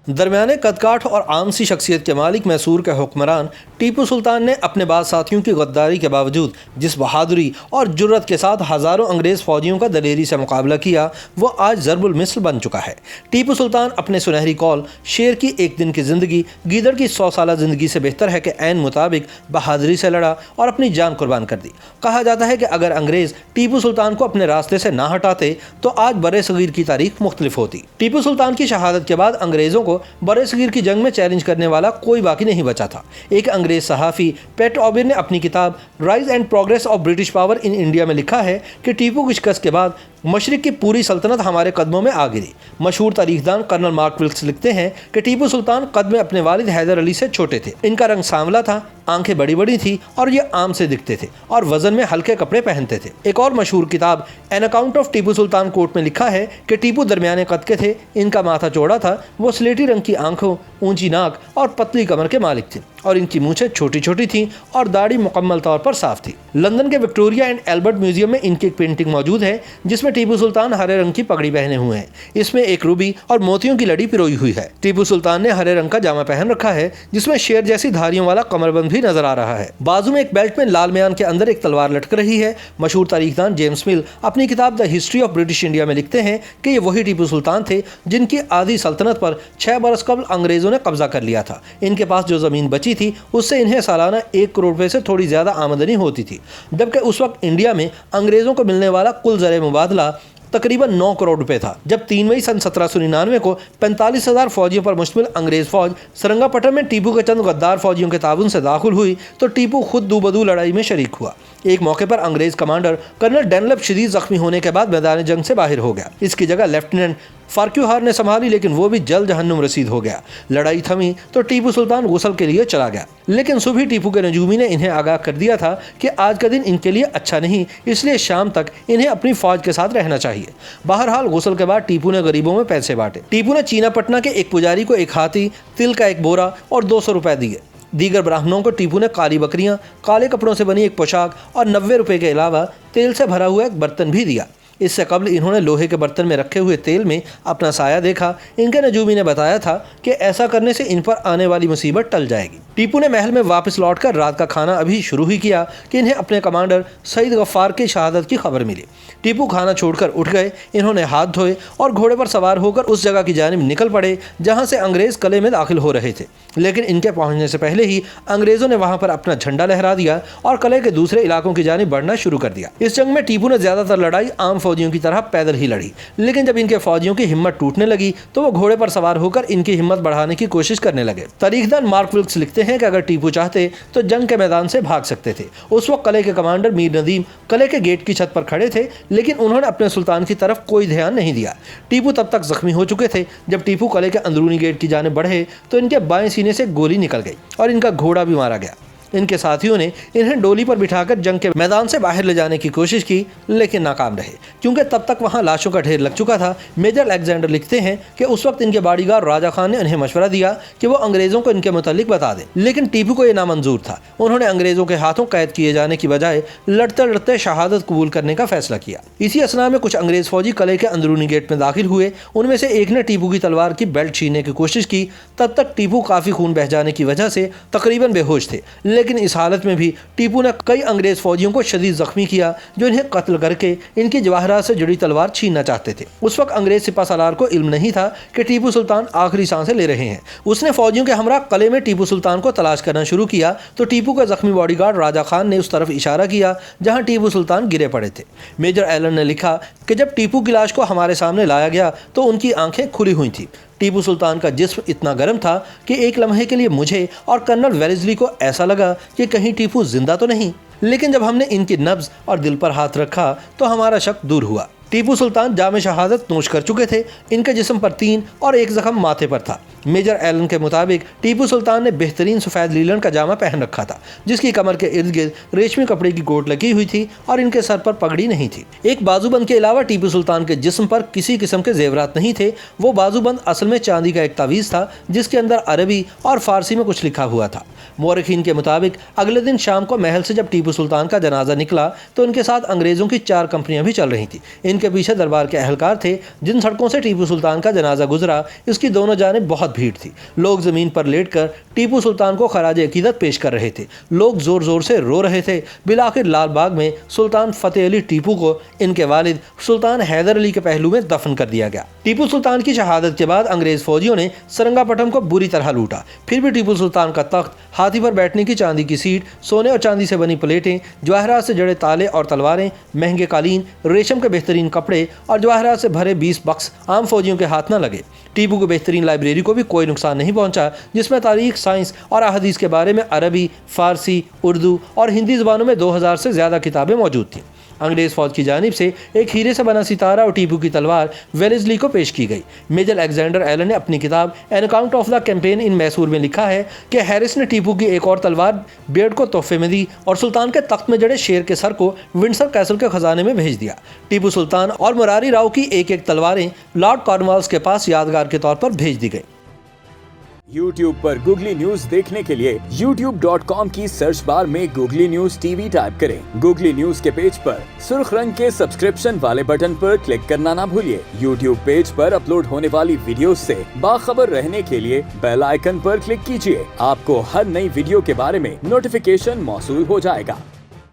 दरमियाने कदकाठ और आम सी शख्सियत के मालिक मैसूर के हुक्मरान टीपू सुल्तान ने अपने बाद साथियों की गद्दारी के बावजूद जिस बहादुरी और जुर्रत के साथ हज़ारों अंग्रेज़ फ़ौजियों का दलेरी से मुकाबला किया, वो आज ज़रबुल मिस्ल बन चुका है। टीपू सुल्तान अपने सुनहरी कौल शेर की एक दिन की ज़िंदगी गीदड़ की 100 साला ज़िंदगी से बेहतर है कि ऐन मुताबिक बहादुरी से लड़ा और अपनी जान कुर्बान कर दी। कहा जाता है कि अगर अंग्रेज़ टीपू सुल्तान को अपने रास्ते से ना हटाते तो आज बरे सगीर की तारीख मुख्तलिफ होती। टीपू सुल्तान की शहादत के बाद अंग्रेज़ों को बरे सगीर की जंग में चैलेंज करने वाला कोई बाकी नहीं बचा था। एक अंग्रेज सहाफ़ी पैट ऑबिर ने अपनी किताब rise and progress of British power in India में लिखा है कि टीपू की शिकस्त के बाद मशरिक की पूरी सल्तनत हमारे कदमों में आ गिरी। मशहूर तारीखदान कर्नल मार्क विल्क्स लिखते हैं कि टीपू सुल्तान कद में अपने वालिद हैदर अली से छोटे थे। इनका रंग सांवला था, आंखें बड़ी बड़ी थी और ये आम से दिखते थे और वजन में हल्के कपड़े पहनते थे। एक और मशहूर किताब an account of Tipu Sultan court में लिखा है कि टीपू दरमियाने कद के थे, इनका माथा चौड़ा था, वो स्लेटी रंग की आंखों, ऊंची नाक और पतली कमर के मालिक थे और इनकी मूछें छोटी छोटी थीं और दाढ़ी मुकम्मल तौर पर साफ थी। लंदन के विक्टोरिया एंड एल्बर्ट म्यूजियम में इनकी एक पेंटिंग मौजूद है जिसमें टीपू सुल्तान हरे रंग की पगड़ी पहने हुए हैं। इसमें एक रूबी और मोतियों की लड़ी पिरोई हुई है। टीपू सुल्तान ने हरे रंग का जामा पहन रखा है जिसमें शेर जैसी धारियों वाला कमरबंद भी नजर आ रहा है। बाजू में एक बेल्ट में लाल म्यान के अंदर एक तलवार लटक रही है। मशहूर तारीखदान जेम्स मिल अपनी किताब the history of British India में लिखते हैं कि ये वही टीपू सुल्तान थे जिनकी आधी सल्तनत पर 6 बरस कबल अंग्रेजों ने कब्जा कर लिया था। इनके पास जो जमीन बची थी उससे इन्हें सालाना 1 करोड़ रुपए से थोड़ी ज्यादा आमदनी होती थी, जबकि उस वक्त इंडिया में अंग्रेजों को मिलने वाला कुल ज़र मुबादला तकरीबन 9 करोड़ रुपए था। जब 3 मई सन 1799 को 45,000 फौजियों पर मुश्तमिल अंग्रेज फौज सरंगापट्टम में टीपू के चंद गद्दार फौजियों के ताबन से दाखिल हुई तो टीपू खुद दूबदू लड़ाई में शरीक हुआ। एक मौके पर अंग्रेज कमांडर कर्नल डनलप शदीद जख्मी होने के बाद मैदान जंग से बाहर हो गया। इसकी जगह लेफ्टिनेंट फार्क्यूहार ने संभाली, लेकिन वो भी जल्द जहन्नुम रसीद हो गया। लड़ाई थमी तो टीपू सुल्तान गुसल के लिए चला गया, लेकिन सुबह टीपू के नजूमी ने इन्हें आगाह कर दिया था कि आज का दिन इनके लिए अच्छा नहीं, इसलिए शाम तक इन्हें अपनी फौज के साथ रहना चाहिए। बहरहाल गुसल के बाद टीपू ने गरीबों में पैसे बांटे। टीपू ने चीना पटना के एक पुजारी को एक हाथी, तिल का एक बोरा और 200 रुपए दिए। दीगर ब्राह्मणों को टीपू ने काली बकरियां, काले कपड़ों से बनी एक पोशाक और 90 रुपए के अलावा तेल से भरा हुआ एक बर्तन भी दिया। इससे कबल इन्होंने लोहे के बर्तन में रखे हुए तेल में अपना साया देखा। इनके नजूमी ने बताया था कि ऐसा करने से इन पर आने वाली मुसीबत टल जाएगी। टीपू ने महल में वापस लौटकर रात का खाना अभी शुरू ही किया कि इन्हें अपने कमांडर सईद गफ्फार की शहादत की खबर मिली। टीपू खाना छोड़कर उठ गए। इन्होंने हाथ धोए और घोड़े पर सवार होकर उस जगह की जानिब निकल पड़े जहाँ से अंग्रेज कले में दाखिल हो रहे थे, लेकिन इनके पहुँचने से पहले ही अंग्रेजों ने वहाँ पर अपना झंडा लहरा दिया और कले के दूसरे इलाकों की जानिब बढ़ना शुरू कर दिया। इस जंग में टीपू ने ज्यादातर लड़ाई आम फौजियों की तरह पैदल ही लड़ी, लेकिन जब इनके फौजियों की हिम्मत टूटने लगी तो वो घोड़े पर सवार होकर इनकी हिम्मत बढ़ाने की कोशिश करने लगे। तारीखदान मार्क विल्क्स लिखते हैं कि अगर टीपू चाहते तो जंग के मैदान से भाग सकते थे। उस वक्त कले के कमांडर मीर नदीम कले के गेट की छत पर खड़े थे, लेकिन उन्होंने अपने सुल्तान की तरफ कोई ध्यान नहीं दिया। टीपू तब तक जख्मी हो चुके थे। जब टीपू कले के अंदरूनी गेट की जानिब बढ़े तो इनके बाएं सीने से गोली निकल गई और इनका घोड़ा भी मारा गया। इनके साथियों ने इन्हें डोली पर बिठाकर जंग के मैदान से बाहर ले जाने की कोशिश की, लेकिन नाकाम रहे क्योंकि तब तक वहां लाशों का ढेर लग चुका था। मेजर अलेक्जेंडर लिखते हैं कि उस वक्त इनके बाडीगार्ड राजा खान ने इन्हें मशवरा दिया कि वो अंग्रेजों को इनके मुतालिक बता दें, लेकिन टीपू को यह नामंजूर था। उन्होंने अंग्रेजों के हाथों कैद किए जाने की बजाय लड़ते लड़ते शहादत कबूल करने का फैसला किया। इसी असना में कुछ अंग्रेज फौजी कले के अंदरूनी गेट में दाखिल हुए। उनमें से एक ने टीपू की तलवार की बेल्ट छीनने की कोशिश की। तब तक टीपू काफी खून बह जाने की वजह से तकरीबन बेहोश थे, लेकिन इस हालत में टीपू ने कई अंग्रेज फौजियों को शदीद जख्मी किया जो इन्हें कत्ल करके इनकी जवाहरात से जुड़ी तलवार छीनना चाहते थे। उस वक्त अंग्रेज सिपा सालार को इल्म नहीं था कि टीपू सुल्तान आखिरी सांसें ले रहे हैं। उसने फौजियों के हमरा कले में टीपू सुल्तान को तलाश करना शुरू किया तो टीपू का जख्मी बॉडीगार्ड राजा खान ने उस तरफ इशारा किया जहां टीपू सुल्तान गिरे पड़े थे। मेजर एलन ने लिखा कि जब टीपू की लाश को हमारे सामने लाया गया तो उनकी आंखें खुली हुई थी। टीपू सुल्तान का जिस्म इतना गर्म था कि एक लम्हे के लिए मुझे और कर्नल वेलेस्ली को ऐसा लगा कि कहीं टीपू जिंदा तो नहीं, लेकिन जब हमने इनकी नब्ज और दिल पर हाथ रखा तो हमारा शक दूर हुआ। टीपू सुल्तान जाम शहादत नोश कर चुके थे। इनके जिस्म पर 3 और एक जख्म माथे पर था। मेजर एलन के मुताबिक टीपू सुल्तान ने बेहतरीन सफ़ेद लीलन का जामा पहन रखा था जिसकी कमर के इर्द गिर्द रेशमी कपड़े की गोट लगी हुई थी और इनके सर पर पगड़ी नहीं थी। एक बाजूबंद के अलावा टीपू सुल्तान के जिस्म पर किसी किस्म के जेवरात नहीं थे। वो बाजूबंद असल में चांदी का एक तावीज़ था जिसके अंदर अरबी और फारसी में कुछ लिखा हुआ था। मौरखीन के मुताबिक अगले दिन शाम को महल से जब टीपू सुल्तान का जनाजा निकला तो उनके साथ अंग्रेज़ों की 4 कंपनियां भी चल रही थी। इनके इनके पीछे दरबार के अहलकार थे। जिन सड़कों से टीपू सुल्तान का जनाजा गुजरा, इसकी दोनों जानिब बहुत भीड़ थी। लोग ज़मीन पर लेटकर टीपू सुल्तान को खराज अकीदत पेश कर रहे थे। लोग ज़ोर ज़ोर से रो रहे थे। बिलाखिर लाल बाग में सुल्तान फतेह अली टीपू को इनके वालिद सुल्तान हैदर अली के पहलू में दफन कर दिया गया। टीपू सुल्तान की शहादत के बाद अंग्रेज़ फौजियों ने सरंगापटम को बुरी तरह लूटा। फिर भी टीपू सुल्तान का तख्त, हाथी पर बैठने की चांदी की सीट, सोने और चांदी से बनी प्लेटें, जवाहरात से जड़े ताले और तलवारें, महंगे कालीन, रेशम के बेहतरीन कपड़े और जवाहरात से भरे 20 बक्स आम फौजियों के हाथ न लगे। टीपू को बेहतरीन लाइब्रेरी को भी कोई नुकसान नहीं पहुंचा, जिसमें तारीख, साइंस और अहदीस के बारे में अरबी, फारसी, उर्दू और हिंदी ज़बानों में 2000 से ज़्यादा किताबें मौजूद थीं। अंग्रेज़ फौज की जानिब से एक हीरे से बना सितारा और टीपू की तलवार वेलेस्ली को पेश की गई। मेजर अलेक्जेंडर एलन ने अपनी किताब an account of the campaign in Mysore में लिखा है कि हैरिस ने टीपू की एक और तलवार बेड को तोहफे में दी और सुल्तान के तख्त में जड़े शेर के सर को विंडसर कैसल के खजाने में भेज दिया। टीपू सुल्तान और मुरारी राव की एक एक तलवारें लॉर्ड कॉर्नवालिस के पास यादगार के तौर पर भेज दी गई। YouTube पर गूगली न्यूज देखने के लिए youtube.com की सर्च बार में गूगली न्यूज टीवी टाइप करें। गूगली न्यूज के पेज पर सुर्ख रंग के सब्सक्रिप्शन वाले बटन पर क्लिक करना ना भूलिए। YouTube पेज पर अपलोड होने वाली वीडियोस से बाखबर रहने के लिए बेल आइकन पर क्लिक कीजिए। आपको हर नई वीडियो के बारे में नोटिफिकेशन मौसूल हो जाएगा।